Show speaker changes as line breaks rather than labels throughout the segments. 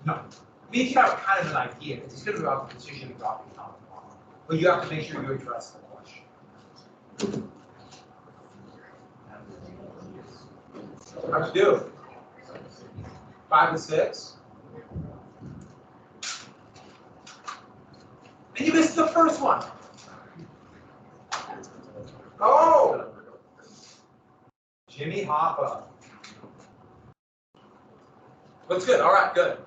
No. Means you have kind of an idea. It's going to be about the decision of dropping atomic bomb. But you have to make sure you address the question. How'd you do? 5 to 6. And you missed the first one. Oh! Jimmy Hoffa. Looks good. All right, good.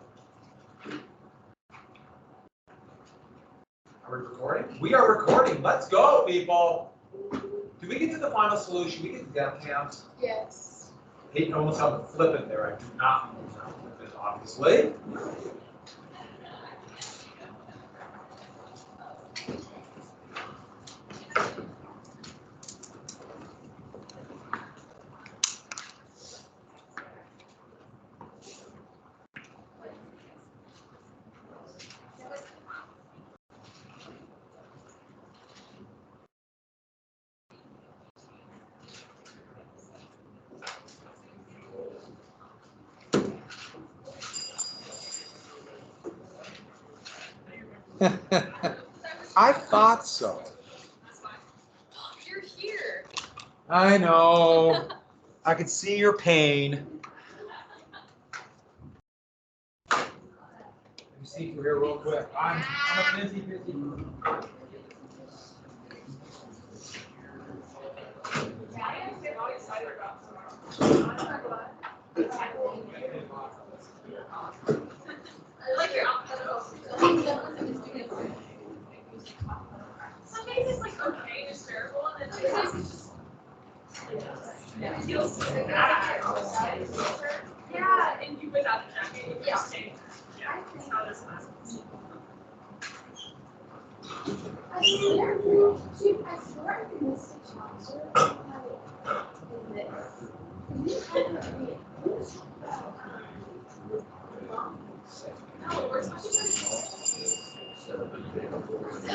Are we recording? We are recording. Let's go, people. Did we get to the final solution? We get to death count?
Yes.
It almost sounded flippant there. I do not use that flippant, obviously. I thought so.
You're here.
I know. I can see your pain. Let me see through here real quick. I'm a busy.
I like your outfit. Some days it's like okay, it's terrible, and then other days it's just it feels like yeah, and you without the jacket, you just stay. Yeah, it's not as fast. No, we're supposed to so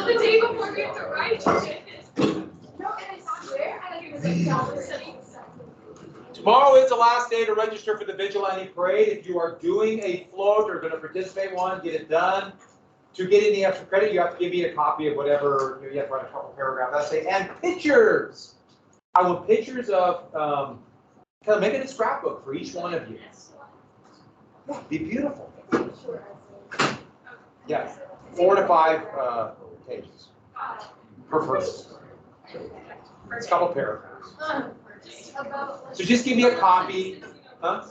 the day before we have to write it. No, and it's not there. I like it was like studying.
Tomorrow is the last day to register for the Vigilante Parade. If you are doing a float or going to participate in one, get it done. To get any extra credit, you have to give me a copy of whatever, you have to write a couple paragraph essay, and pictures. I want pictures of, kind of make it a scrapbook for each one of you. Yeah, be beautiful. Yes, 4 to 5 pages per person. It's a couple paragraphs. So just give me a copy. Huh?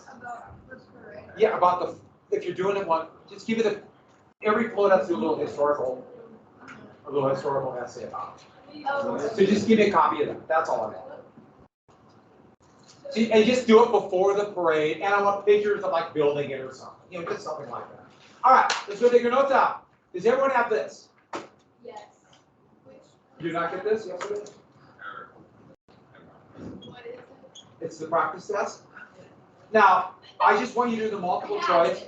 Yeah, about the, if you're doing it one, just give it every float has to do a little historical essay about it. So just give me a copy of that. That's all I want. And just do it before the parade, and I want pictures of like building it or something. You know, just something like that. All right, let's go take your notes out. Does everyone have this?
Yes.
You do not get this? Yes, it is.
What is it?
It's the practice test. Now, I just want you to do the multiple choice.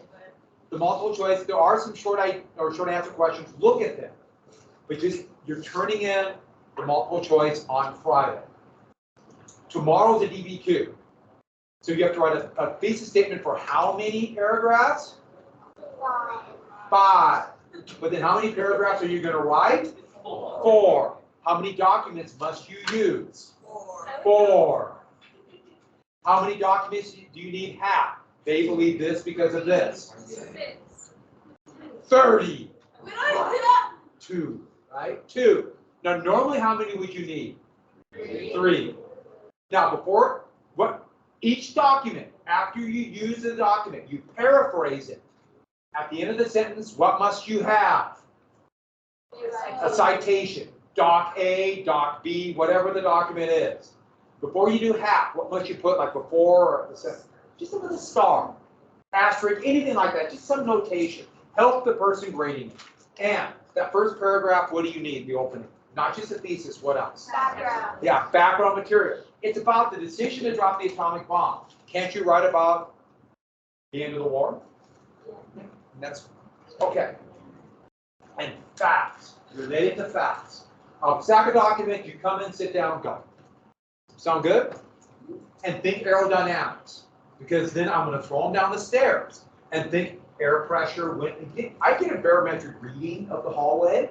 The multiple choice. There are some short answer questions. Look at them. But just you're turning in the multiple choice on Friday. Tomorrow's a DBQ. So you have to write a thesis statement for how many paragraphs? 5. But then how many paragraphs are you going to write? 4. How many documents must you use? 4. How many documents do you need? Half. They believe this because of this. 30. 2, right? 2. Now, normally, how many would you need? 3. Now, before each document, after you use the document, you paraphrase it. At the end of the sentence, what must you have? A citation. Doc A, Doc B, whatever the document is. Before you do half, what must you put, like before the sentence? Just a little star, asterisk, anything like that, just some notation. Help the person grading it. And that first paragraph, what do you need? The opening. Not just a thesis, what else?
Background.
Yeah, background material. It's about the decision to drop the atomic bomb. Can't you write about the end of the war? And that's okay. And facts, related to facts. Stack a document, you come in, sit down, go. Sound good? And think aerodynamics, because then I'm going to throw them down the stairs and think air pressure. I get a barometric reading of the hallway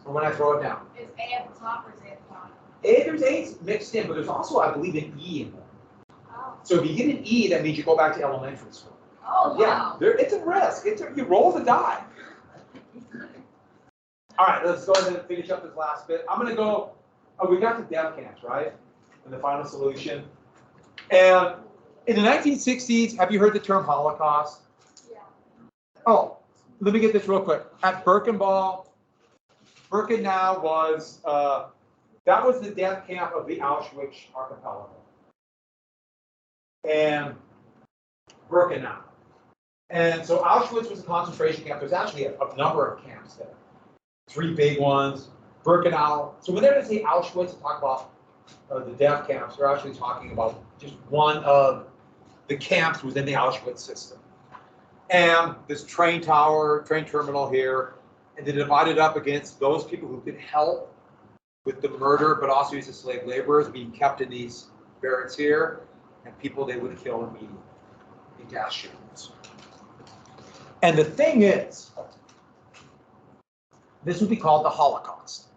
or when I throw it down.
Is A at the top or is A at the bottom?
There's A's mixed in, but there's also, I believe, an E in there.
Oh.
So if you get an E, that means you go back to elementary school.
Oh, wow.
Yeah, it's a risk. You roll the die. All right, let's go ahead and finish up this last bit. I'm going to go, we got to death camps, right? And the final solution. And in the 1960s, have you heard the term Holocaust?
Yeah.
Oh, let me get this real quick. At Birkenau was, that was the death camp of the Auschwitz archipelago. And Birkenau. And so Auschwitz was a concentration camp. There's actually a number of camps there. 3 big ones, Birkenau. So when they say Auschwitz and talk about the death camps, they're actually talking about just one of the camps within the Auschwitz system. And this train terminal here, and they divided up against those people who could help with the murder, but also use the slave laborers being kept in these barracks here, and people they would kill immediately in gas chambers. And the thing is, this would be called the Holocaust.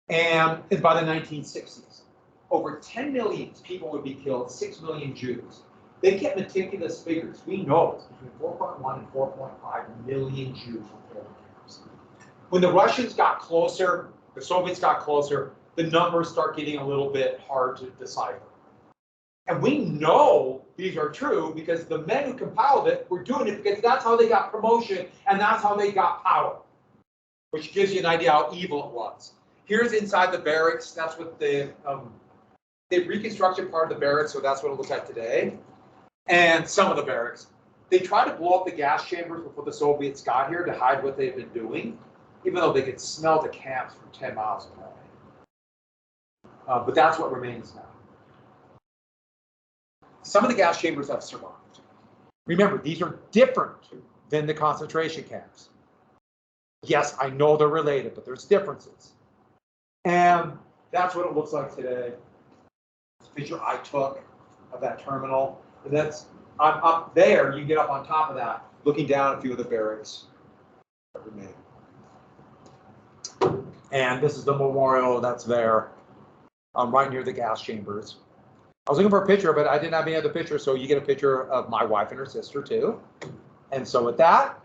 And by the 1960s, over 10 million people would be killed, 6 million Jews. They get meticulous figures. We know it's between 4.1 and 4.5 million Jews were killed in camps. When the Russians got closer, the Soviets got closer, the numbers start getting a little bit hard to decipher. And we know these are true because the men who compiled it were doing it because that's how they got promotion and that's how they got power, which gives you an idea how evil it was. Here's inside the barracks. That's what they reconstructed part of the barracks, so that's what it looks like today. And some of the barracks. They tried to blow up the gas chambers before the Soviets got here to hide what they've been doing, even though they could smell the camps from 10 miles away. But that's what remains now. Some of the gas chambers have survived. Remember, these are different than the concentration camps. Yes, I know they're related, but there's differences. And that's what it looks like today. This picture I took of that terminal. And I'm up there, you get up on top of that, looking down a few of the barracks that remain. And this is the memorial that's there, right near the gas chambers. I was looking for a picture, but I didn't have any other pictures, so you get a picture of my wife and her sister too. And so with that,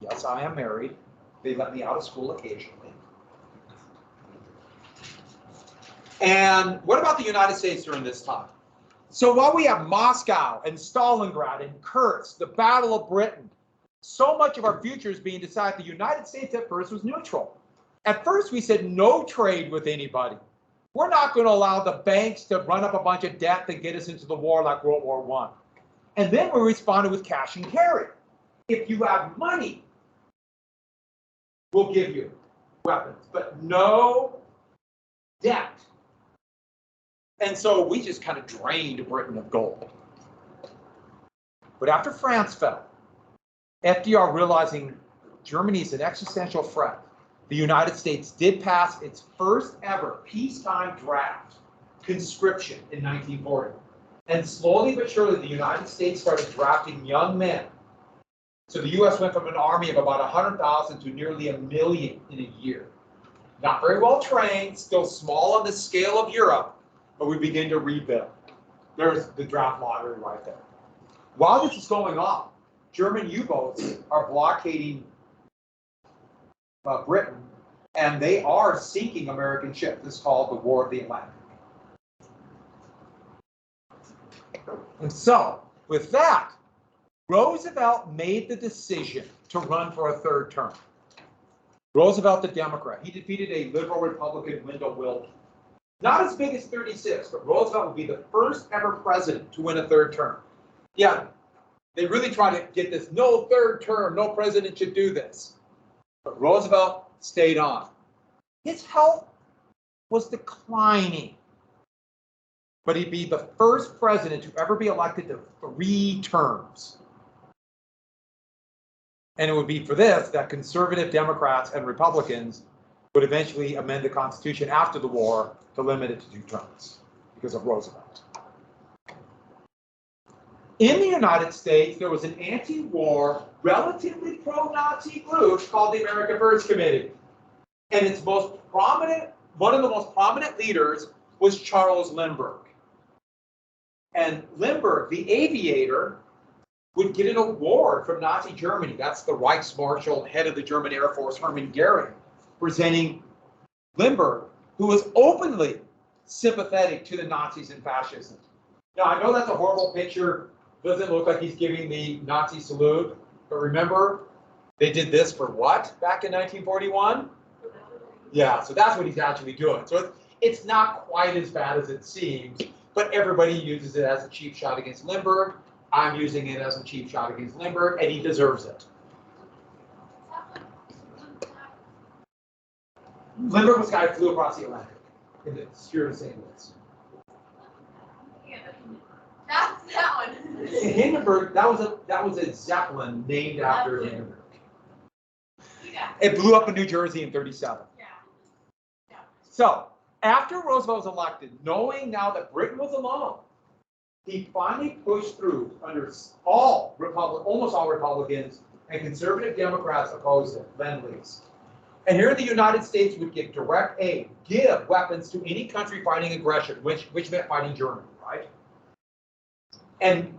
yes, I am married. They let me out of school occasionally. And what about the United States during this time? So while we have Moscow and Stalingrad and Kursk, the Battle of Britain, so much of our future is being decided. The United States at first was neutral. At first we said no trade with anybody. We're not going to allow the banks to run up a bunch of debt that get us into the war like World War I. And then we responded with cash and carry. If you have money, we'll give you weapons, but no debt. And so we just kind of drained Britain of gold. But after France fell, FDR realizing Germany is an existential threat, the United States did pass its first ever peacetime draft conscription in 1940. And slowly but surely, the United States started drafting young men. So the U.S. went from an army of about 100,000 to nearly 1 million in a year. Not very well trained, still small on the scale of Europe, but we begin to rebuild. There's the draft lottery right there. While this is going on, German U-boats are blockading Britain, and they are sinking American ships. This is called the War of the Atlantic. And so, with that, Roosevelt made the decision to run for a third term. Roosevelt, the Democrat, he defeated a liberal Republican, Wendell Willkie. Not as big as 36, but Roosevelt would be the first ever president to win a third term. Yeah, they really tried to get this, no third term, no president should do this. But Roosevelt stayed on. His health was declining. But he'd be the first president to ever be elected to 3 terms. And it would be for this that conservative Democrats and Republicans would eventually amend the Constitution after the war to limit it to 2 terms because of Roosevelt. In the United States, there was an anti-war, relatively pro-Nazi group called the American First Committee. And its most prominent, one of the most prominent leaders was Charles Lindbergh. And Lindbergh, the aviator, would get an award from Nazi Germany. That's the Reichsmarshal, head of the German Air Force, Hermann Goering, presenting Lindbergh, who was openly sympathetic to the Nazis and fascism. Now, I know that's a horrible picture. Doesn't look like he's giving the Nazi salute. But remember, they did this for what back in 1941? Yeah, so that's what he's actually doing. So it's not quite as bad as it seems, but everybody uses it as a cheap shot against Lindbergh. I'm using it as a cheap shot against Lindbergh, and he deserves it. Lindbergh was the guy who flew across the Atlantic in the spirit of St. Louis.
That's that one.
Hindenburg, that was a Zeppelin named after Hindenburg.
Yeah.
It blew up in New Jersey in 1937.
Yeah.
So after Roosevelt was elected, knowing now that Britain was alone, he finally pushed through under almost all Republicans and conservative Democrats opposed it, Lend-Lease. And here in the United States, would give direct aid, give weapons to any country fighting aggression, which meant fighting Germany, right? And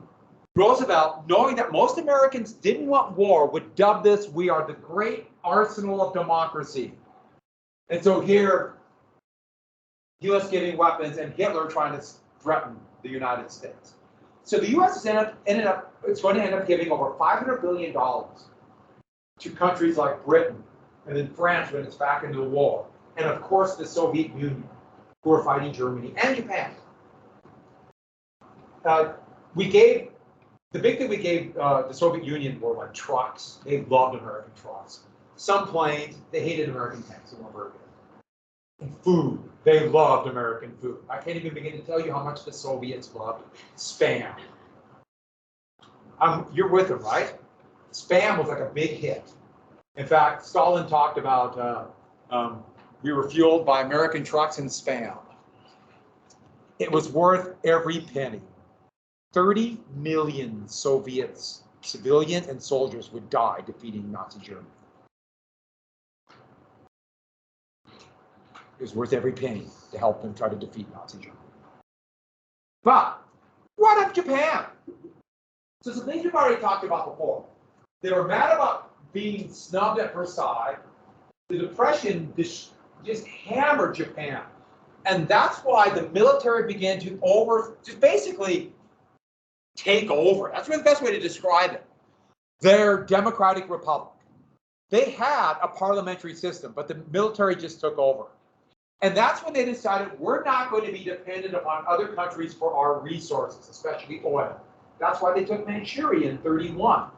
Roosevelt, knowing that most Americans didn't want war, would dub this, "We are the great arsenal of democracy." And so here, he was giving weapons and Hitler trying to threaten the United States. So the U.S. it's going to end up giving over $500 billion to countries like Britain, and then France when it's back into the war, and of course the Soviet Union, who are fighting Germany and Japan. The big thing we gave the Soviet Union were like trucks. They loved American trucks. Some planes, they hated American tanks. They weren't very good. And food, they loved American food. I can't even begin to tell you how much the Soviets loved Spam. You're with them, right? Spam was like a big hit. In fact, Stalin talked about we were fueled by American trucks and Spam. It was worth every penny. 30 million Soviets, civilians and soldiers, would die defeating Nazi Germany. It was worth every penny to help them try to defeat Nazi Germany. But what of Japan? So some things we've already talked about before. They were mad about being snubbed at Versailles. The Depression just hammered Japan. And that's why the military began to just basically take over. That's really the best way to describe it. Their democratic republic. They had a parliamentary system, but the military just took over. And that's when they decided we're not going to be dependent upon other countries for our resources, especially oil. That's why they took Manchuria in 1931.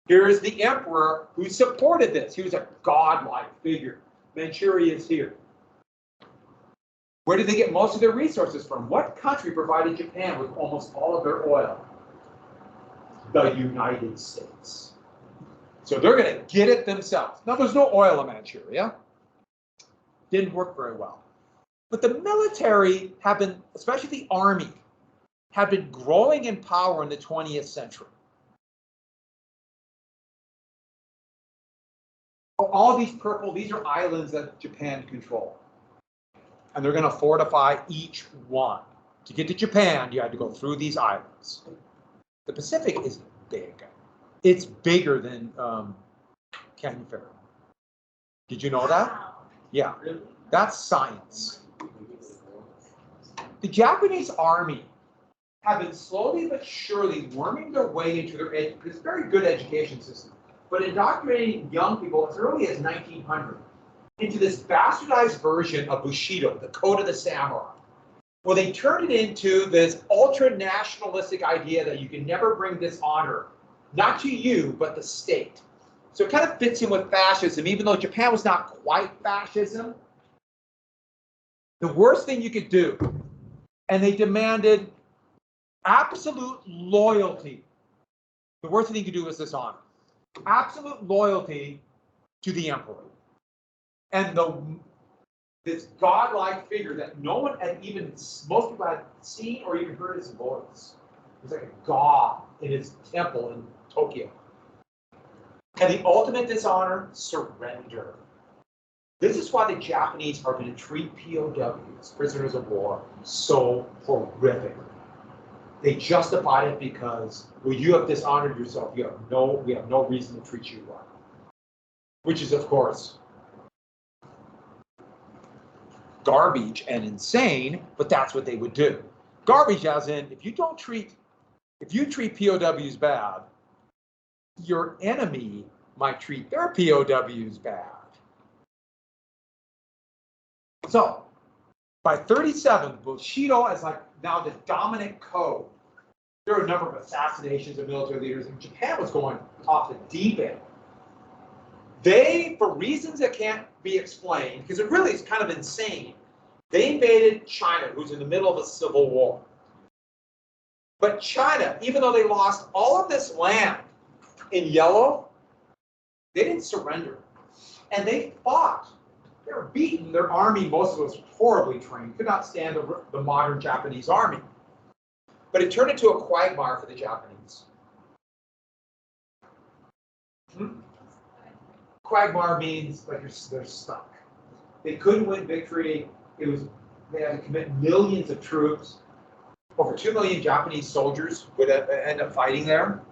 Here is the emperor who supported this. He was a godlike figure. Manchuria is here. Where did they get most of their resources from? What country provided Japan with almost all of their oil? The United States. So they're going to get it themselves. Now, there's no oil in Manchuria. Didn't work very well. But the military have been, especially the army, have been growing in power in the 20th century. All these purple, these are islands that Japan controls. And they're going to fortify each one. To get to Japan, you had to go through these islands. The Pacific is big. It's bigger than Canyon Ferry. Did you know that? Yeah, that's science. The Japanese army have been slowly but surely worming their way into their very good education system, but indoctrinating young people as early as 1900 into this bastardized version of Bushido, the code of the samurai, where they turned it into this ultra-nationalistic idea that you can never bring dishonor, not to you, but the state. So it kind of fits in with fascism, even though Japan was not quite fascism. The worst thing you could do, and they demanded absolute loyalty. The worst thing you could do was dishonor. Absolute loyalty to the emperor. And this godlike figure that no one had most people had seen or even heard his voice. was like a god in his temple in Tokyo. And the ultimate dishonor, surrender. This is why the Japanese are going to treat POWs, prisoners of war, so horrifically. They justified it because, well, you have dishonored yourself. We have no reason to treat you well. Which is, of course, garbage and insane, but that's what they would do. Garbage as in, if you treat POWs bad, your enemy might treat their POWs bad. So, by 37, Bushido is like now the dominant code. There were a number of assassinations of military leaders, and Japan was going off the deep end. They, for reasons that can't be explained, because it really is kind of insane, they invaded China, who's in the middle of a civil war. But China, even though they lost all of this land in yellow, they didn't surrender. And they fought. They were beaten. Their army, most of it was horribly trained, could not stand the modern Japanese army. But it turned into a quagmire for the Japanese. Quagmire means like they're stuck. They couldn't win victory. They had to commit millions of troops. Over 2 million Japanese soldiers would end up fighting there.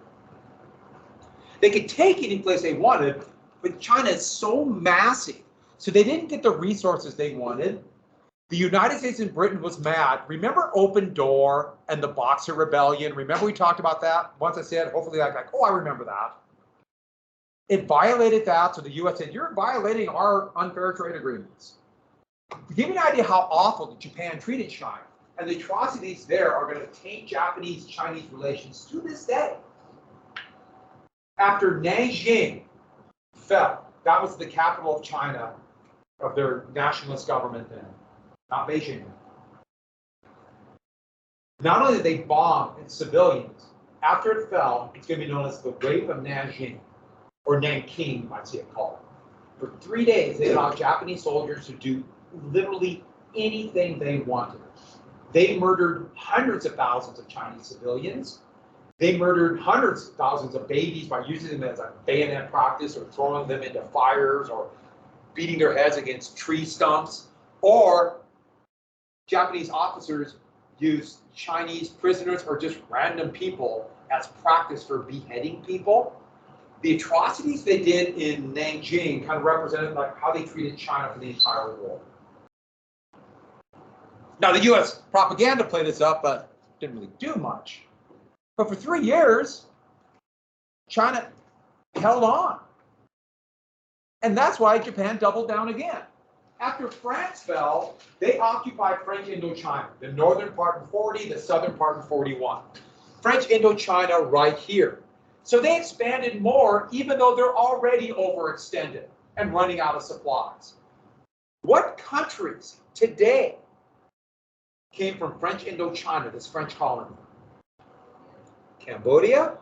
They could take any place they wanted, but China is so massive, so they didn't get the resources they wanted. The United States and Britain was mad. Remember Open Door and the Boxer Rebellion? Remember we talked about that? Once I said, hopefully like, oh, I remember that. It violated that, so the U.S. said, you're violating our unfair trade agreements. To give you an idea how awful Japan treated China, and the atrocities there are going to taint Japanese-Chinese relations to this day. After Nanjing fell, that was the capital of China, of their nationalist government then, not Beijing. Not only did they bomb civilians, after it fell, it's going to be known as the Rape of Nanjing, or Nanking, you might see it called. For 3 days, they allowed Japanese soldiers to do literally anything they wanted. They murdered hundreds of thousands of Chinese civilians. They murdered hundreds of thousands of babies by using them as a bayonet practice or throwing them into fires or beating their heads against tree stumps. Or Japanese officers used Chinese prisoners or just random people as practice for beheading people. The atrocities they did in Nanjing kind of represented like how they treated China for the entire war. Now the U.S. propaganda played this up, but didn't really do much. But for 3 years, China held on. And that's why Japan doubled down again. After France fell, they occupied French Indochina, the northern part in 40, the southern part in 41. French Indochina right here. So they expanded more, even though they're already overextended and running out of supplies. What countries today came from French Indochina, this French colony? Cambodia,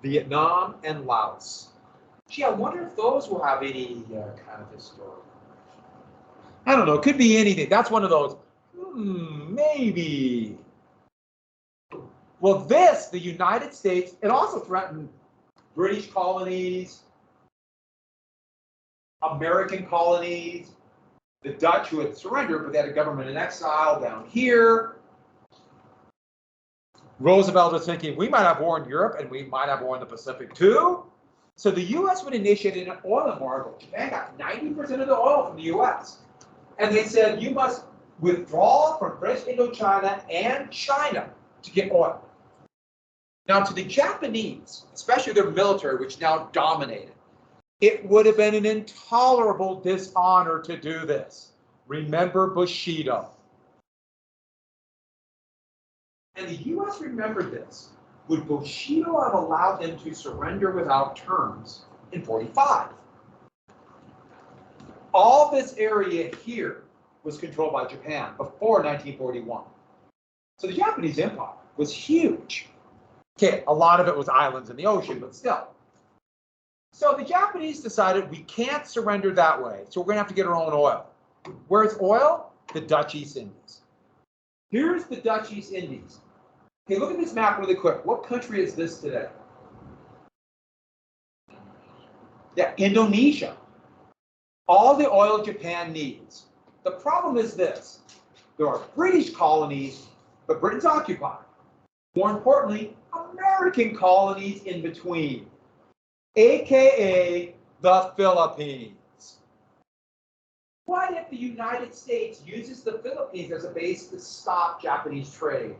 Vietnam, and Laos. Gee, I wonder if those will have any kind of historical. I don't know, it could be anything. That's one of those, maybe. Well, the United States, it also threatened British colonies, American colonies, the Dutch who had surrendered, but they had a government in exile down here. Roosevelt was thinking, we might have war in Europe and we might have war in the Pacific too. So the U.S. would initiate an oil embargo. Japan got 90% of the oil from the U.S. And they said, you must withdraw from French Indochina and China to get oil. Now to the Japanese, especially their military, which now dominated, it would have been an intolerable dishonor to do this. Remember Bushido. And the U.S. remembered this. Would Bushido have allowed them to surrender without terms in 45? All this area here was controlled by Japan before 1941. So the Japanese empire was huge. Okay, a lot of it was islands in the ocean, but still. So the Japanese decided we can't surrender that way, so we're going to have to get our own oil. Where's oil? The Dutch East Indies. Here's the Dutch East Indies. Okay, look at this map really quick. What country is this today? Yeah, Indonesia. All the oil Japan needs. The problem is this. There are British colonies, but Britain's occupied. More importantly, American colonies in between, AKA the Philippines. What if the United States uses the Philippines as a base to stop Japanese trade,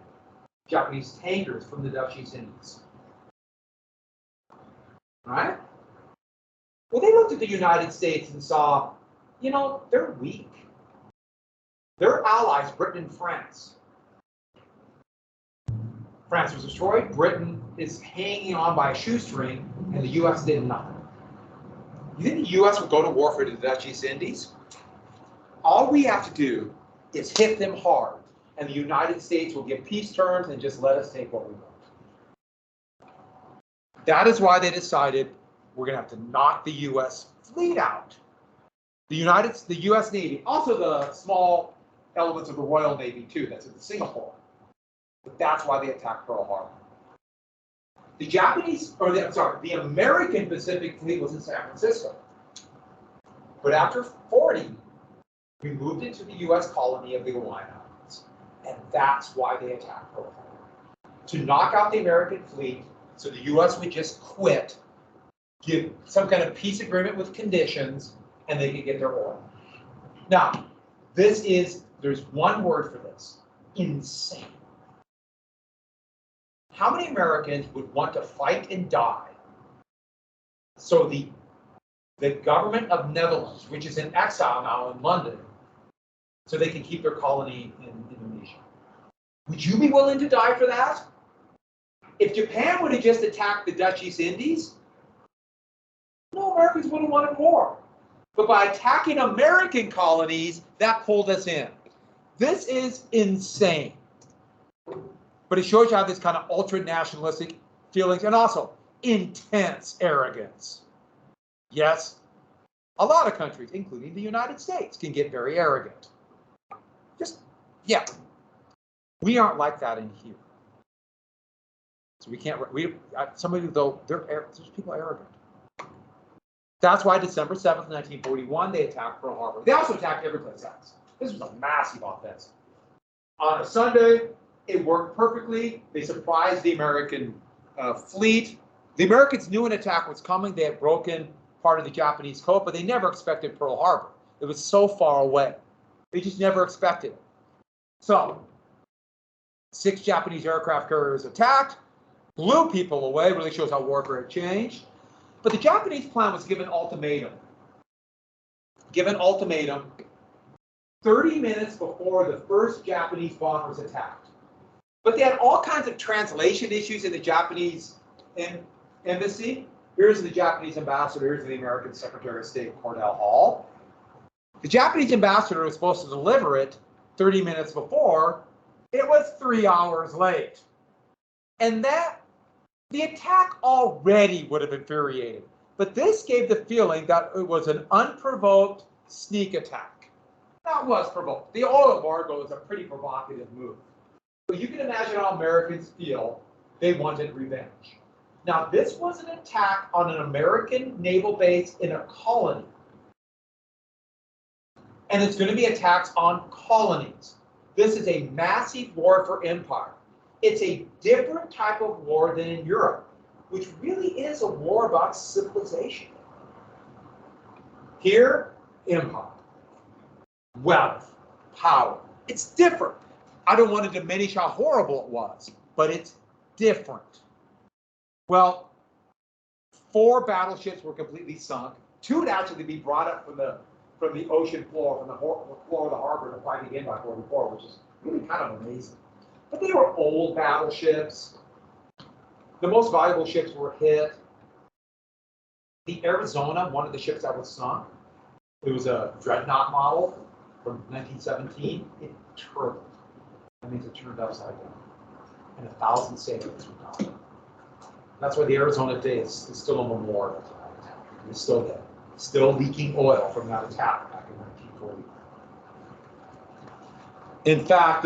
Japanese tankers from the Dutch East Indies? All right? Well, they looked at the United States and saw, you know, they're weak. Their allies, Britain and France. France was destroyed. Britain is hanging on by a shoestring, and the U.S. did nothing. You think the U.S. would go to war for the Dutch East Indies? All we have to do is hit them hard, and the United States will give peace terms and just let us take what we want. That is why they decided we're going to have to knock the U.S. fleet out. The U.S. Navy, also the small elements of the Royal Navy too, that's in Singapore. But that's why they attacked Pearl Harbor. The American Pacific Fleet was in San Francisco. But after 40, we moved into the U.S. colony of the Hawaiian Islands. And that's why they attacked Pearl Harbor. To knock out the American fleet so the U.S. would just quit, give some kind of peace agreement with conditions, and they could get their oil. Now, there's one word for this: insane. How many Americans would want to fight and die so the government of Netherlands, which is in exile now in London, so they can keep their colony in Indonesia? Would you be willing to die for that? If Japan would have just attacked the Dutch East Indies, no Americans would have wanted war. But by attacking American colonies, that pulled us in. This is insane. But it shows you how this kind of ultra-nationalistic feelings and also intense arrogance. Yes, a lot of countries, including the United States, can get very arrogant. Yeah. We aren't like that in here. So we can't, some of you though, there's people arrogant. That's why December 7th, 1941, they attacked Pearl Harbor. They also attacked every place else. This was a massive offensive. On a Sunday, it worked perfectly. They surprised the American fleet. The Americans knew an attack was coming. They had broken part of the Japanese coast, but they never expected Pearl Harbor. It was so far away. They just never expected it. So, 6 Japanese aircraft carriers attacked, blew people away. Really shows how warfare had changed. But the Japanese plan was given ultimatum. 30 minutes before the first Japanese bombers attacked. But they had all kinds of translation issues in the Japanese embassy. Here's the Japanese ambassador, here's the American Secretary of State, Cordell Hull. The Japanese ambassador was supposed to deliver it 30 minutes before. It was 3 hours late. And the attack already would have infuriated. But this gave the feeling that it was an unprovoked sneak attack. That was provoked. The oil embargo is a pretty provocative move. So you can imagine how Americans feel. They wanted revenge. Now, this was an attack on an American naval base in a colony. And it's going to be attacks on colonies. This is a massive war for empire. It's a different type of war than in Europe, which really is a war about civilization. Here, empire, wealth, power. It's different. I don't want to diminish how horrible it was, but it's different. Well, 4 battleships were completely sunk. 2 would actually be brought up from the ocean floor, from the floor of the harbor to fight again by 44, which is really kind of amazing. But they were old battleships. The most valuable ships were hit. The Arizona, one of the ships that was sunk, it was a dreadnought model from 1917. It turtled. That means it turned upside down. And 1,000 sailors were down. That's why the Arizona today is still a memorial to that attack. It's still there. Still leaking oil from that attack back in 1940. In fact,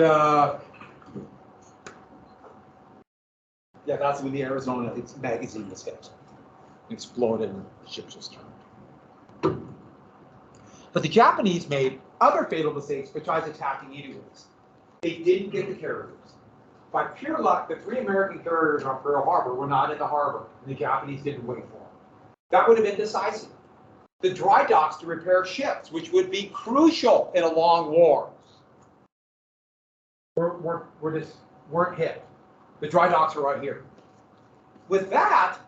Yeah, that's when the Arizona magazine was hit. Exploded and the ship just turned. But the Japanese made other fatal mistakes besides attacking anyways. They didn't get the carriers. By pure luck, the 3 American carriers on Pearl Harbor were not in the harbor, and the Japanese didn't wait for them. That would have been decisive. The dry docks to repair ships, which would be crucial in a long war, weren't hit. The dry docks are right here. With that,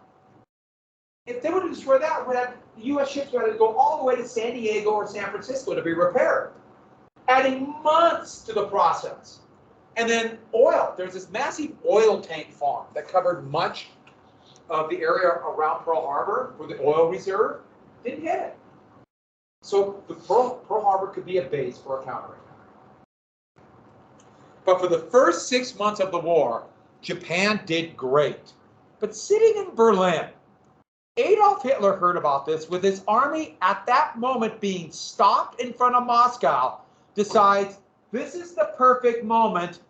if they would have destroyed that, the U.S. ships would have to go all the way to San Diego or San Francisco to be repaired, adding months to the process. And then oil. There's this massive oil tank farm that covered much of the area around Pearl Harbor for the oil reserve. Didn't hit it. So the Pearl Harbor could be a base for a counterattack. But for the first 6 months of the war, Japan did great. But sitting in Berlin, Adolf Hitler heard about this with his army at that moment being stopped in front of Moscow, decides this is the perfect moment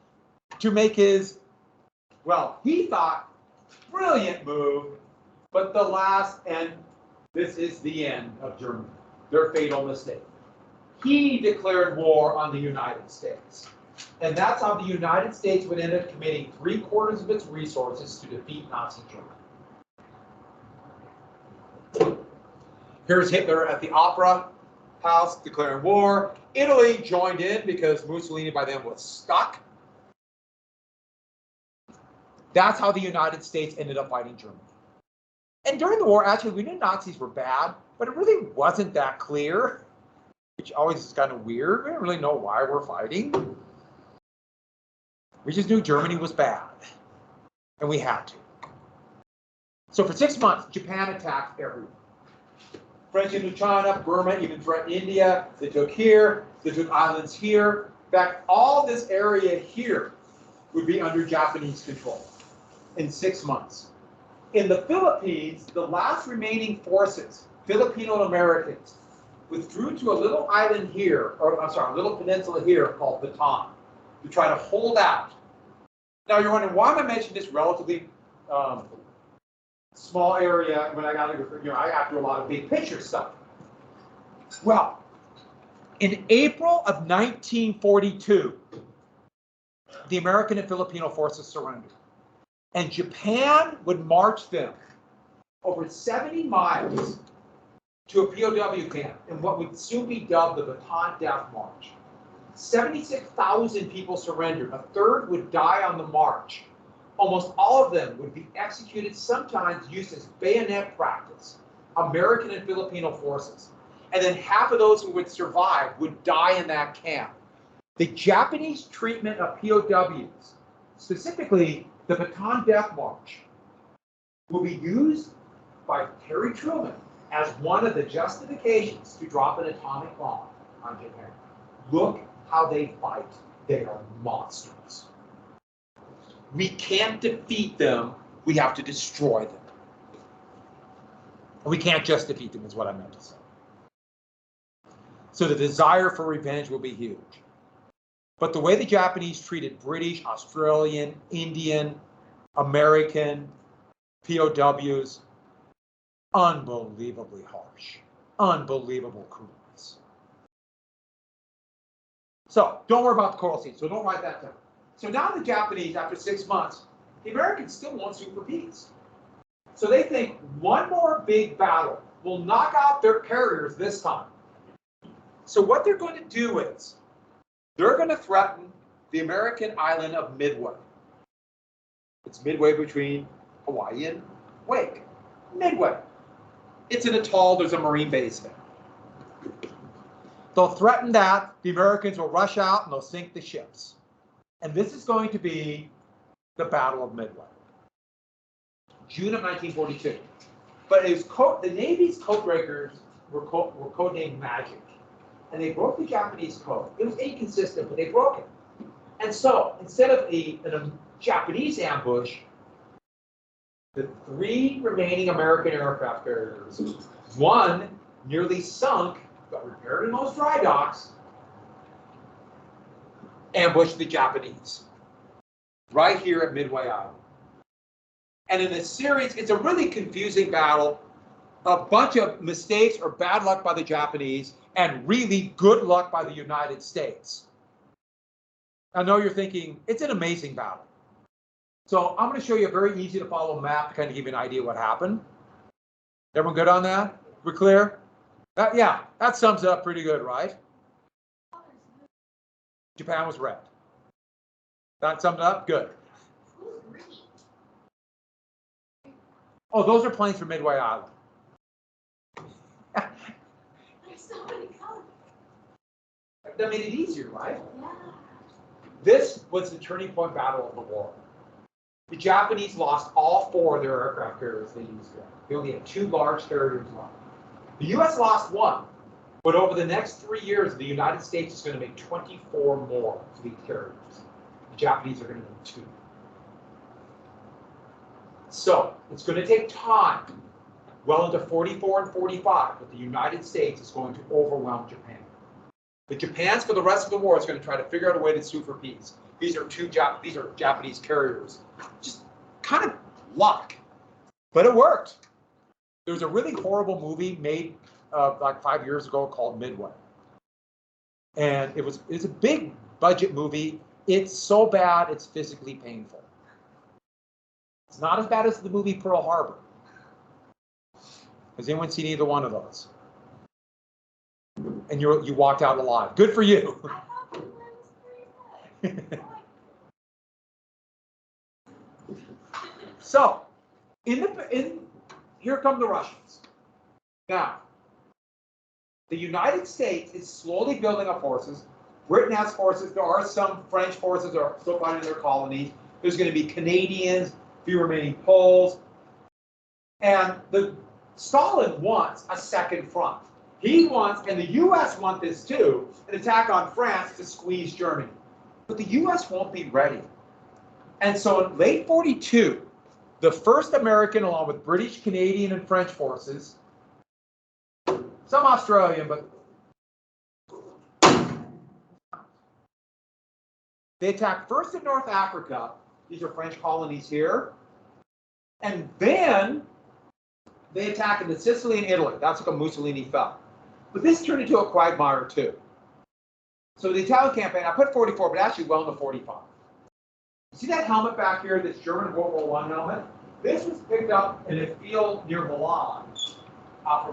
to make his, well, he thought, brilliant move, but the last, and this is the end of Germany, their fatal mistake. He declared war on the United States. And that's how the United States would end up committing 3/4 of its resources to defeat Nazi Germany. Here's Hitler at the Opera House declaring war. Italy joined in because Mussolini by then was stuck. That's how the United States ended up fighting Germany. And during the war, actually, we knew Nazis were bad, but it really wasn't that clear, which always is kind of weird. We didn't really know why we're fighting. We just knew Germany was bad, and we had to. So for 6 months, Japan attacked everywhere. French Indochina, Burma, even threatened India. They took here, they took islands here. In fact, all this area here would be under Japanese control in 6 months. In the Philippines, the last remaining forces, Filipino Americans, withdrew to a little island here, or I'm sorry, a little peninsula here called Bataan, to try to hold out. Now you're wondering, why am I mentioning this relatively small area when I got to, I have to do a lot of big picture stuff? Well, in April of 1942, the American and Filipino forces surrendered. And Japan would march them over 70 miles to a POW camp in what would soon be dubbed the Bataan Death March. 76,000 people surrendered. A third would die on the march. Almost all of them would be executed, sometimes used as bayonet practice, American and Filipino forces. And then half of those who would survive would die in that camp. The Japanese treatment of POWs, specifically the Bataan Death March, will be used by Harry Truman as one of the justifications to drop an atomic bomb on Japan. Look how they fight. They are monsters. We can't defeat them. We have to destroy them. We can't just defeat them, is what I meant to say. So the desire for revenge will be huge. But the way the Japanese treated British, Australian, Indian, American POWs, unbelievably harsh, unbelievable cruelness. So don't worry about the coral sea. So don't write that down. So now the Japanese, after 6 months, the Americans still won't sue for peace. So they think one more big battle will knock out their carriers this time. So what they're going to do is they're going to threaten the American island of Midway. It's midway between Hawaii and Wake. Midway. It's an atoll. There's a marine base there. They'll threaten that. The Americans will rush out and they'll sink the ships. And this is going to be the Battle of Midway. June of 1942. But it was the Navy's codebreakers were codenamed Magic. And they broke the Japanese code. It was inconsistent, but they broke it. And so, instead of a Japanese ambush, the 3 remaining American aircraft carriers, one nearly sunk, but repaired in those dry docks, ambushed the Japanese right here at Midway Island. And in a series, it's a really confusing battle. A bunch of mistakes or bad luck by the Japanese and really good luck by the United States. I know you're thinking, it's an amazing battle. So I'm going to show you a very easy to follow map to kind of give you an idea what happened. Everyone good on that? We're clear? Yeah, that sums it up pretty good, right? Japan was red. That summed it up? Good. Oh, those are planes from Midway Island.
There's so many colors.
That made it easier, right?
Yeah.
This was the turning point battle of the war. The Japanese lost all 4 of their aircraft carriers they used there. They only had 2 large carriers left. The U.S. lost 1, but over the next 3 years, the United States is going to make 24 more fleet carriers. The Japanese are going to make 2. So it's going to take time, well into 44 and 45, but the United States is going to overwhelm Japan. The Japan's, for the rest of the war, is going to try to figure out a way to sue for peace. These are Japanese carriers. Just kind of luck. But it worked. There was a really horrible movie made like 5 years ago called Midway. And it's a big budget movie. It's so bad, it's physically painful. It's not as bad as the movie Pearl Harbor. Has anyone seen either one of those? And you walked out alive. Good for you.
I thought the one was pretty good.
So, here come the Russians. Now, the United States is slowly building up forces. Britain has forces. There are some French forces that are still fighting their colonies. There's going to be Canadians, few remaining Poles. And Stalin wants a second front. He wants, and the U.S. wants this too, an attack on France to squeeze Germany. But the U.S. won't be ready. And so in late 42, the first American, along with British, Canadian, and French forces, some Australian, but they attack first in North Africa. These are French colonies here. And then they attack in Sicily and Italy. That's how Mussolini fell. But this turned into a quagmire too. So the Italian campaign, I put 44, but actually well into 45. You see that helmet back here, this German World War I helmet? This was picked up in a field near Milan. I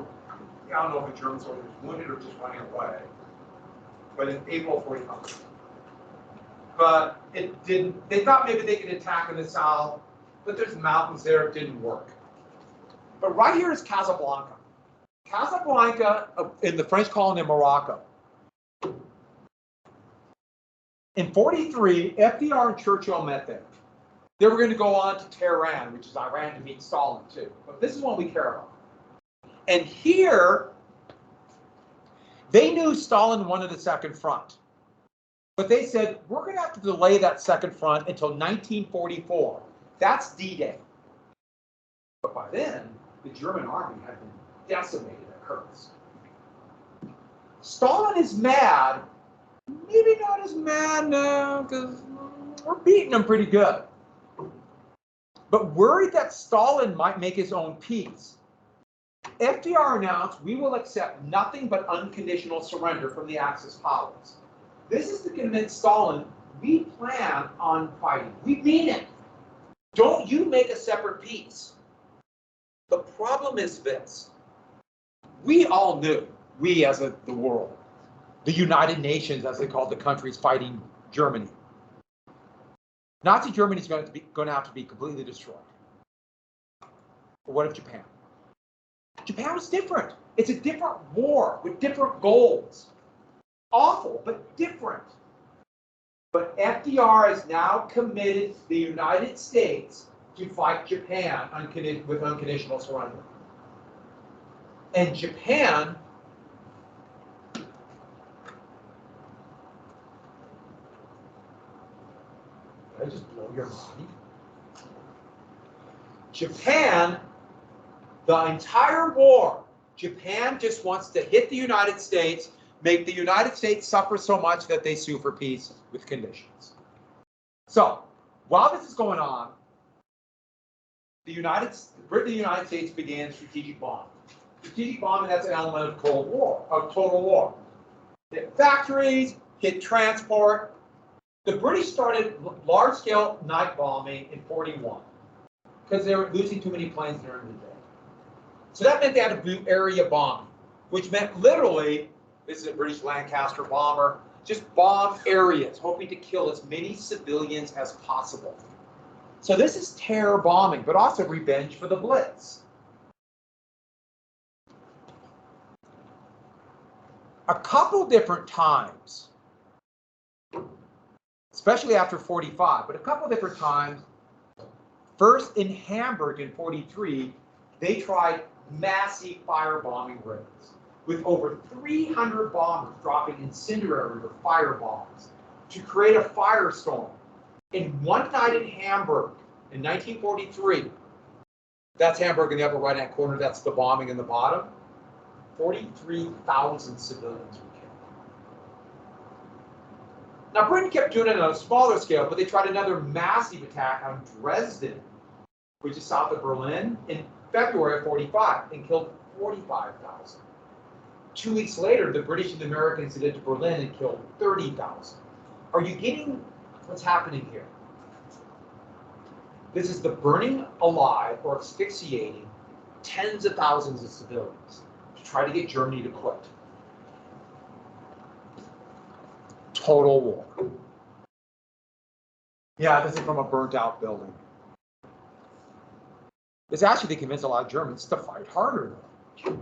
don't know if a German soldier was wounded or just running away. But in April 45. But it didn't, they thought maybe they could attack in the south, but there's mountains there, it didn't work. But right here is Casablanca. Casablanca in the French colony of Morocco. In 43, FDR and Churchill met there. They were going to go on to Tehran, which is Iran, to meet Stalin too. But this is what we care about. And here, they knew Stalin wanted a second front. But they said, we're going to have to delay that second front until 1944. That's D-Day. But by then, the German army had been decimated at Kursk. Stalin is mad. Maybe not as mad now, because we're beating them pretty good. But worried that Stalin might make his own peace, FDR announced, we will accept nothing but unconditional surrender from the Axis powers. This is to convince Stalin, we plan on fighting. We mean it. Don't you make a separate peace. The problem is this. We all knew, we as the world, the United Nations, as they called the countries fighting Germany. Nazi Germany is going to have to be completely destroyed. But what of Japan? Japan was different. It's a different war with different goals. Awful, but different. But FDR is now committed to the United States to fight Japan with unconditional surrender. And Japan Did I just blow your mind? Japan, the entire war, Japan just wants to hit the United States, make the United States suffer so much that they sue for peace with conditions. So, while this is going on, Britain and the United States began strategic bombing. Strategic bombing, that's an element of Cold War, of total war. Hit factories, hit transport. The British started large-scale night bombing in 41 because they were losing too many planes during the day. So that meant they had to do area bombing, which meant literally, this is a British Lancaster bomber, just bomb areas, hoping to kill as many civilians as possible. So this is terror bombing, but also revenge for the Blitz. A couple different times, especially after 45, but a couple different times, first in Hamburg in 43, they tried massive firebombing raids with over 300 bombers dropping incendiary or fire bombs to create a firestorm. In one night in Hamburg in 1943, that's Hamburg in the upper right-hand corner, that's the bombing in the bottom, 43,000 civilians were killed. Now, Britain kept doing it on a smaller scale, but they tried another massive attack on Dresden, which is south of Berlin, in February of 45, and killed 45,000. 2 weeks later, the British and the Americans did it to Berlin and killed 30,000. Are you getting what's happening here? This is the burning alive or asphyxiating tens of thousands of civilians to try to get Germany to quit. Total war. Yeah, this is from a burnt out building. It's actually, they convinced a lot of Germans to fight harder though.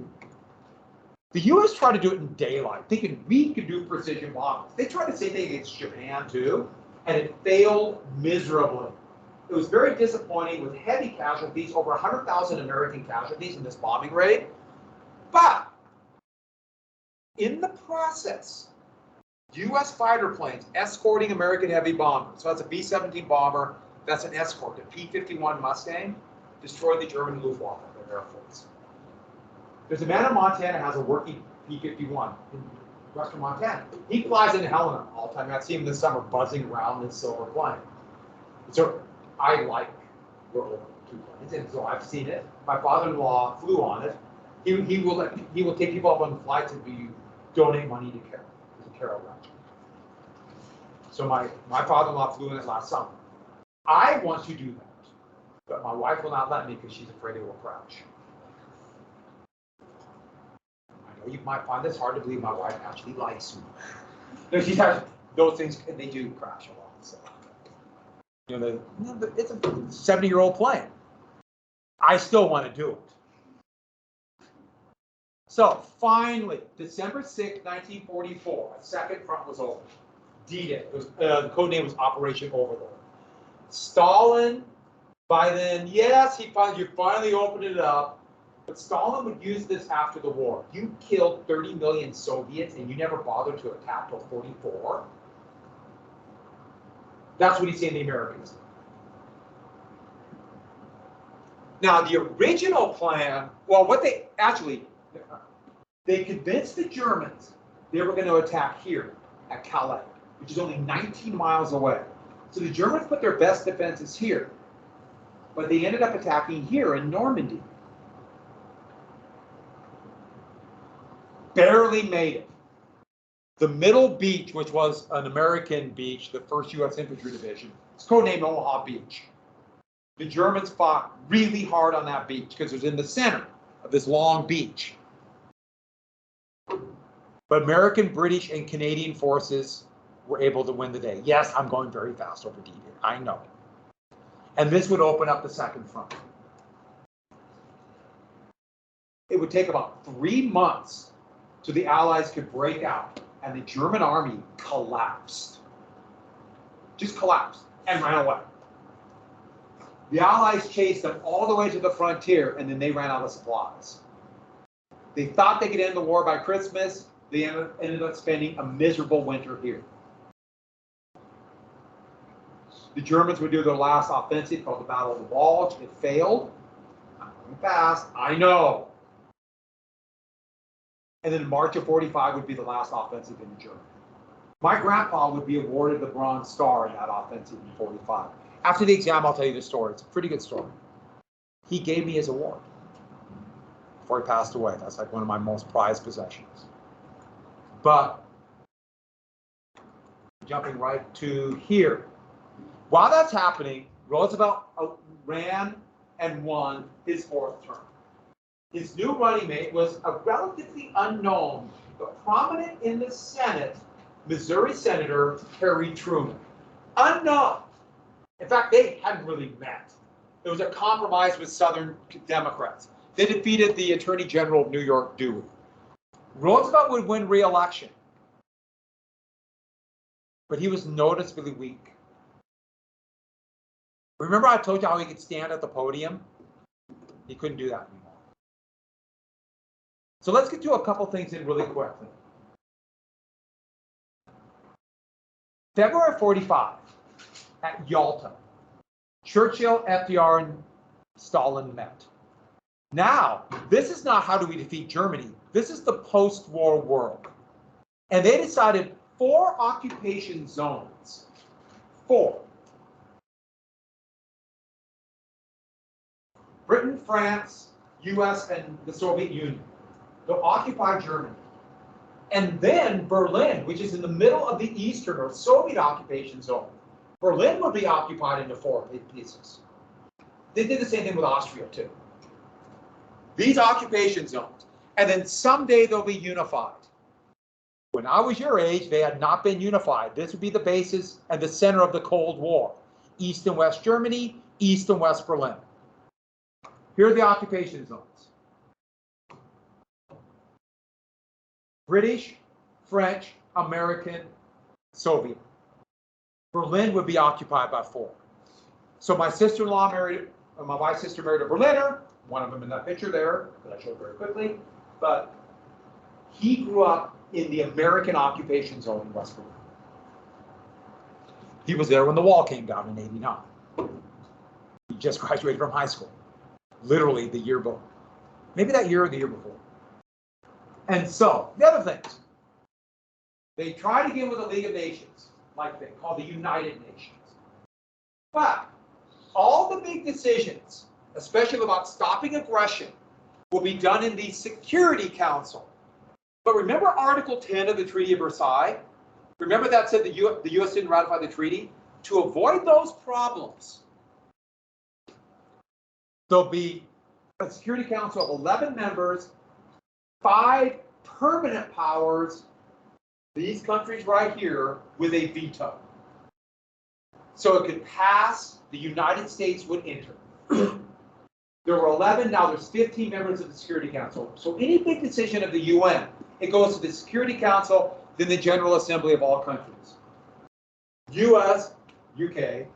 The US tried to do it in daylight, thinking we could do precision bombing. They tried the same thing against Japan too, and it failed miserably. It was very disappointing with heavy casualties, over 100,000 American casualties in this bombing raid. But in the process, US fighter planes escorting American heavy bombers, so that's a B-17 bomber, that's an escort, a P-51 Mustang, destroyed the German Luftwaffe, their Air Force. There's a man in Montana who has a working P-51 in western Montana. He flies into Helena all the time. I see him this summer buzzing around this silver plane. So I like World War II planes, and so I've seen it. My father-in-law flew on it. He will take people up on flights if you donate money to Carol. There's a Carol Ranch. So my father-in-law flew in it last summer. I want to do that, but my wife will not let me because she's afraid it will crash. I know you might find this hard to believe. My wife actually likes me. No, she has those things, and they do crash a lot. So. You know, it's a 70-year-old plane. I still want to do it. So finally, December 6, 1944, a second front was opened. D-Day. The code name was Operation Overlord. Stalin, by then, yes, you finally opened it up, but Stalin would use this after the war. You killed 30 million Soviets, and you never bothered to attack till 44. That's what he's saying the Americans. Now, the original plan, well, they convinced the Germans they were going to attack here at Calais, which is only 19 miles away. So the Germans put their best defenses here, but they ended up attacking here in Normandy. Barely made it. The middle beach, which was an American beach, the 1st U.S. Infantry Division, it's codenamed Omaha Beach. The Germans fought really hard on that beach because it was in the center of this long beach. But American, British, and Canadian forces were able to win the day. Yes, I'm going very fast over D-Day, I know. And this would open up the second front. It would take about 3 months so the Allies could break out, and the German army collapsed. Just collapsed and ran away. The Allies chased them all the way to the frontier, and then they ran out of supplies. They thought they could end the war by Christmas. They ended up spending a miserable winter here. The Germans would do their last offensive called the Battle of the Bulge. It failed. I'm going fast, I know. And then March of 45 would be the last offensive in Germany. My grandpa would be awarded the Bronze Star in that offensive in 45. After the exam, I'll tell you the story. It's a pretty good story. he gave me his award before he passed away. That's like one of my most prized possessions. But jumping right to here. While that's happening, Roosevelt ran and won his 4th term. His new running mate was a relatively unknown, but prominent in the Senate, Missouri Senator Harry Truman. Unknown. In fact, they hadn't really met. There was a compromise with Southern Democrats. They defeated the Attorney General of New York, Dewey. Roosevelt would win re-election, but he was noticeably weak. Remember I told you how he could stand at the podium? He couldn't do that anymore. So let's get to a couple things in really quickly. February 45 at Yalta, Churchill, FDR, and Stalin met. Now, this is not how do we defeat Germany. This is the post-war world. And they decided 4 occupation zones. 4. Britain, France, US, and the Soviet Union. They'll occupy Germany. And then Berlin, which is in the middle of the Eastern or Soviet occupation zone. Berlin will be occupied into 4 pieces. They did the same thing with Austria too. These occupation zones. And then someday they'll be unified. When I was your age, they had not been unified. This would be the basis and the center of the Cold War. East and West Germany, East and West Berlin. Here are the occupation zones. British, French, American, Soviet. Berlin would be occupied by 4. So my sister-in-law married, my wife's sister married a Berliner, one of them in that picture there, that I showed very quickly, but he grew up in the American occupation zone in West Berlin. He was there when the wall came down in '89. He just graduated from high school, literally the year before. Maybe that year or the year before. And so, the other things, they tried to get with the League of Nations, like they call the United Nations. But all the big decisions, especially about stopping aggression, will be done in the Security Council. But remember Article 10 of the Treaty of Versailles? Remember that said the U.S. didn't ratify the treaty? To avoid those problems, there'll be a Security Council of 11 members, 5 permanent powers, these countries right here, with a veto. So it could pass, the United States would enter. There were 11, now there's 15 members of the Security Council. So any big decision of the UN, it goes to the Security Council, then the General Assembly of all countries. US, UK,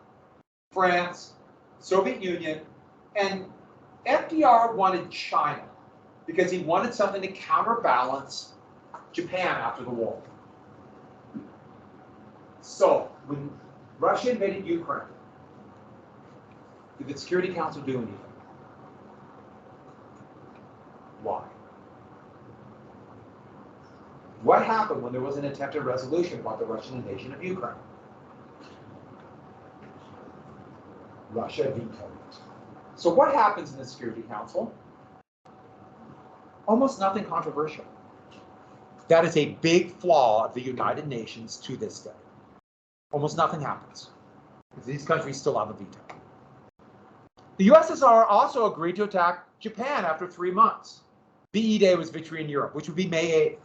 France, Soviet Union, and FDR wanted China because he wanted something to counterbalance Japan after the war. So when Russia invaded Ukraine, did the Security Council do anything? Why? What happened when there was an attempted resolution about the Russian invasion of Ukraine? Russia vetoed it. So what happens in the Security Council? Almost nothing controversial. That is a big flaw of the United Nations to this day. Almost nothing happens. These countries still have a veto. The USSR also agreed to attack Japan after 3 months. VE Day was victory in Europe, which would be May 8th.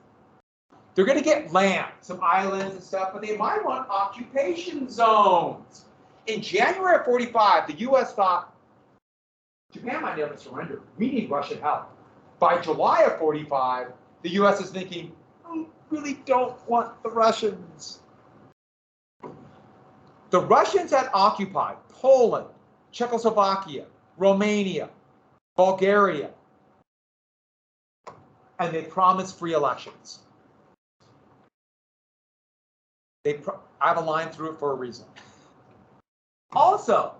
They're going to get land, some islands and stuff, but they might want occupation zones. In January of 45, the US thought, Japan might never surrender. We need Russian help. By July of 45, the US is thinking, we really don't want the Russians. The Russians had occupied Poland, Czechoslovakia, Romania, Bulgaria, and they promised free elections. I have a line through it for a reason. Also,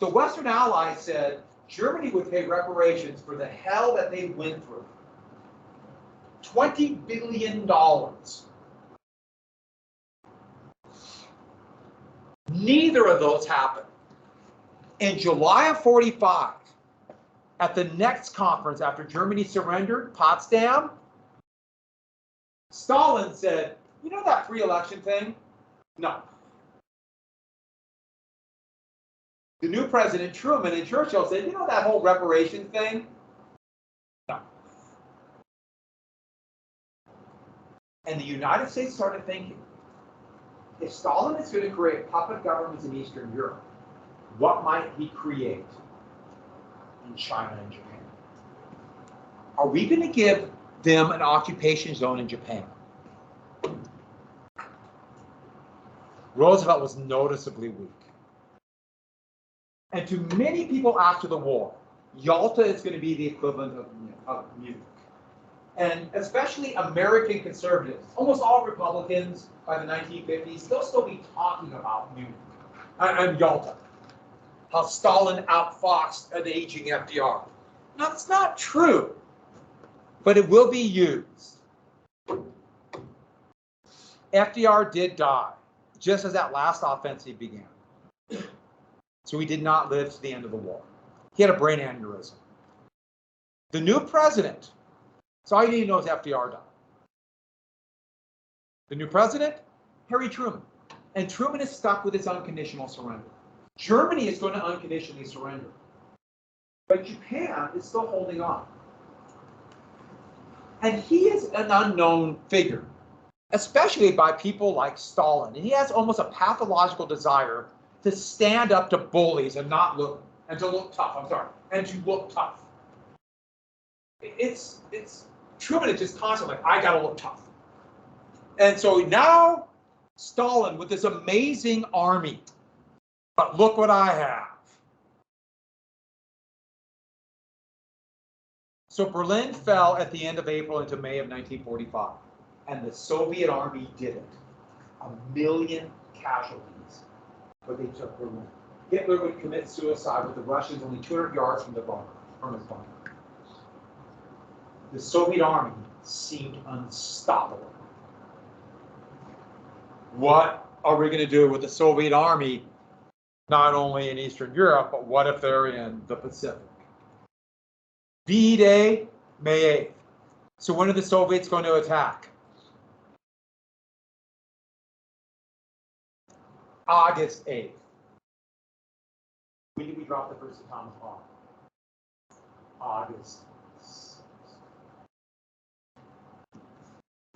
the Western Allies said Germany would pay reparations for the hell that they went through. $20 billion. Neither of those happened. In July of 45, at the next conference after Germany surrendered, Potsdam, Stalin said, you know that pre-election thing? No. The new president, Truman, and Churchill said, you know that whole reparation thing? No. And the United States started thinking, if Stalin is going to create puppet governments in Eastern Europe, what might he create in China and Japan? Are we going to give them an occupation zone in Japan? Roosevelt was noticeably weak. And to many people after the war, Yalta is going to be the equivalent of Munich. And especially American conservatives, almost all Republicans by the 1950s, they'll still be talking about Munich and Yalta. How Stalin outfoxed an aging FDR. Now, that's not true, but it will be used. FDR did die, just as that last offensive began. So he did not live to the end of the war. He had a brain aneurysm. The new president, so all you need to know is FDR died. The new president, Harry Truman. And Truman is stuck with his unconditional surrender. Germany is going to unconditionally surrender. But Japan is still holding on. And he is an unknown figure, especially by people like Stalin. And he has almost a pathological desire to stand up to bullies and not look, and to look tough, and to look tough. It's Truman is just constantly like, I gotta look tough. And so now Stalin with this amazing army, but look what I have. So Berlin fell at the end of April into May of 1945, and the Soviet army did it. 1 million casualties. But they took Berlin. Hitler would commit suicide with the Russians only 200 yards from his bunker. The Soviet army seemed unstoppable. What are we going to do with the Soviet army, not only in Eastern Europe, but what if they're in the Pacific? V-Day, May 8th. So when are the Soviets going to attack? August 8th. When did we drop the first atomic bomb? August 6th.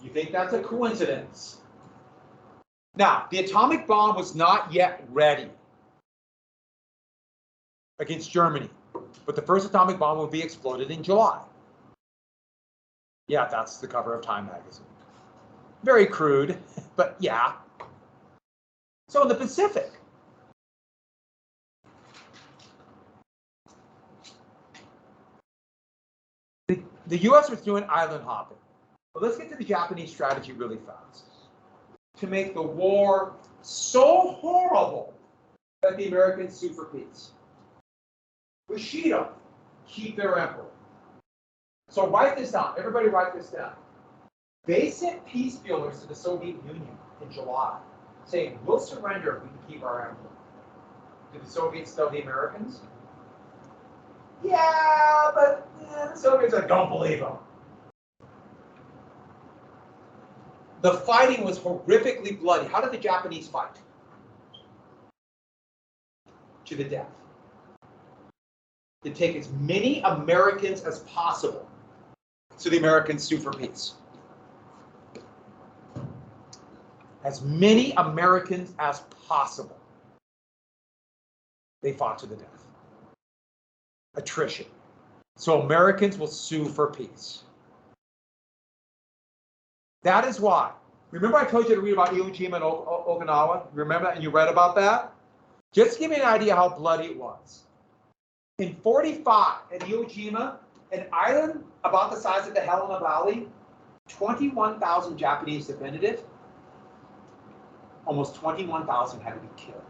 You think that's a coincidence? Now, the atomic bomb was not yet ready against Germany, but the first atomic bomb will be exploded in July. Yeah, that's the cover of Time magazine. Very crude, but yeah. So in the Pacific, the U.S. was doing island hopping. But let's get to the Japanese strategy really fast. To make the war so horrible that the Americans sue for peace. Bushido, keep their emperor. So write this down. Everybody write this down. They sent peace feelers to the Soviet Union in July, saying, we'll surrender if we can keep our emperor. Did the Soviets tell the Americans? Yeah, but the Soviets are like, don't believe them. The fighting was horrifically bloody. How did the Japanese fight? To the death. To take as many Americans as possible. So the Americans sue for peace. As many Americans as possible. They fought to the death. Attrition. So Americans will sue for peace. That is why. Remember I told you to read about Iwo Jima and Okinawa? Remember that? And you read about that? Just to give you an idea how bloody it was. In 45, at Iwo Jima, an island about the size of the Helena Valley, 21,000 Japanese defended it. Almost 21,000 had to be killed.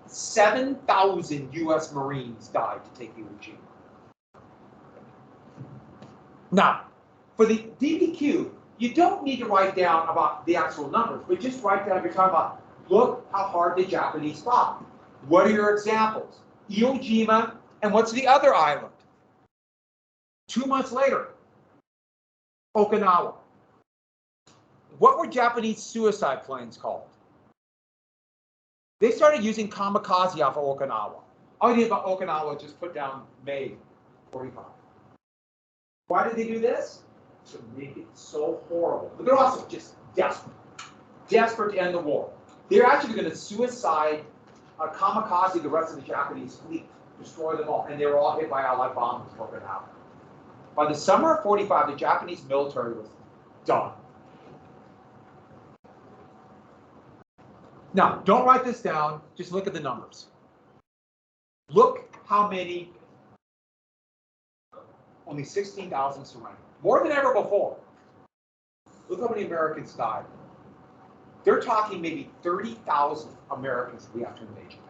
7,000 U.S. Marines died to take Iwo Jima. Now, for the DBQ, you don't need to write down about the actual numbers, but just write down, you're talking about, look how hard the Japanese fought. What are your examples? Iwo Jima, and what's the other island? 2 months later, Okinawa. What were Japanese suicide planes called? They started using kamikaze off of Okinawa. All you need about Okinawa, just put down May 45. Why did they do this? To make it so horrible. But they're also just desperate. Desperate to end the war. They're actually going to suicide kamikaze the rest of the Japanese fleet, destroy them all, and they were all hit by Allied bombers before it happened. By the summer of 45, the Japanese military was done. Now, don't write this down, just look at the numbers. Look how many, only 16,000 surrendered. More than ever before. Look how many Americans died. They're talking maybe 30,000 Americans we have to invade Japan.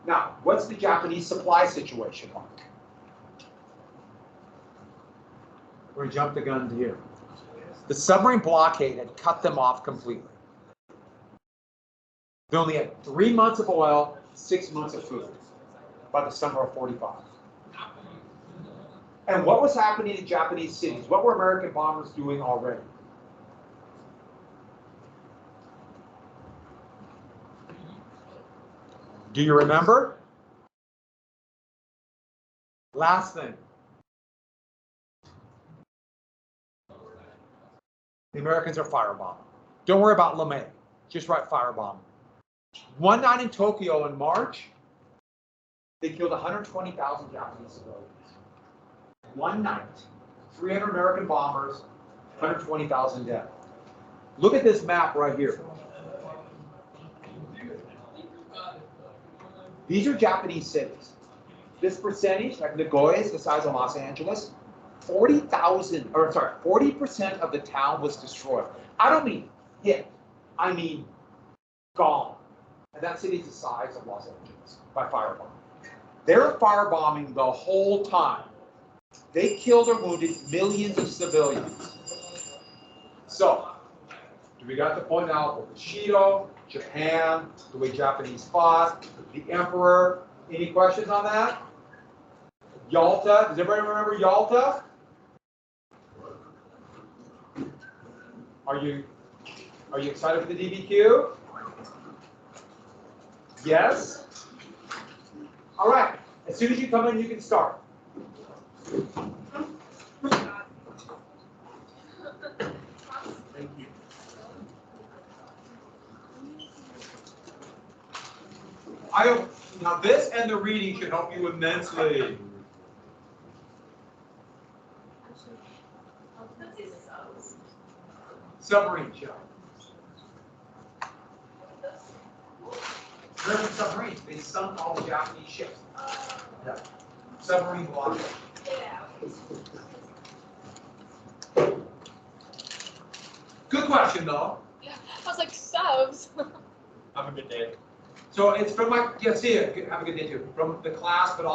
Now, what's the Japanese supply situation like? We're going to jump the gun here. The submarine blockade had cut them off completely. They only had 3 months of oil, 6 months of food by the summer of 45. And what was happening in Japanese cities? What were American bombers doing already? Do you remember? Last thing. The Americans are firebombing. Don't worry about LeMay. Just write firebombing. One night in Tokyo in March, they killed 120,000 Japanese civilians. One night, 300 American bombers, 120,000 dead. Look at this map right here. These are Japanese cities. This percentage, like Nagoya, is the size of Los Angeles. 40% of the town was destroyed. I don't mean hit, I mean gone. And that city is the size of Los Angeles by firebombing. They're firebombing the whole time. They killed or wounded millions of civilians. So, do we got to point out Bushido, Japan, the way Japanese fought, the emperor? Any questions on that? Yalta, does everybody remember Yalta? Are you excited for the DBQ? Yes? All right, as soon as you come in, you can start. Thank you. Now this and the reading should help you immensely. Submarine shell. American submarines, they sunk all the Japanese ships. Yeah. Submarine blockade. Good question, though.
Yeah, I was like, subs.
Have a good day. So it's from my, yeah, see you. Have a good day too. From the class, but also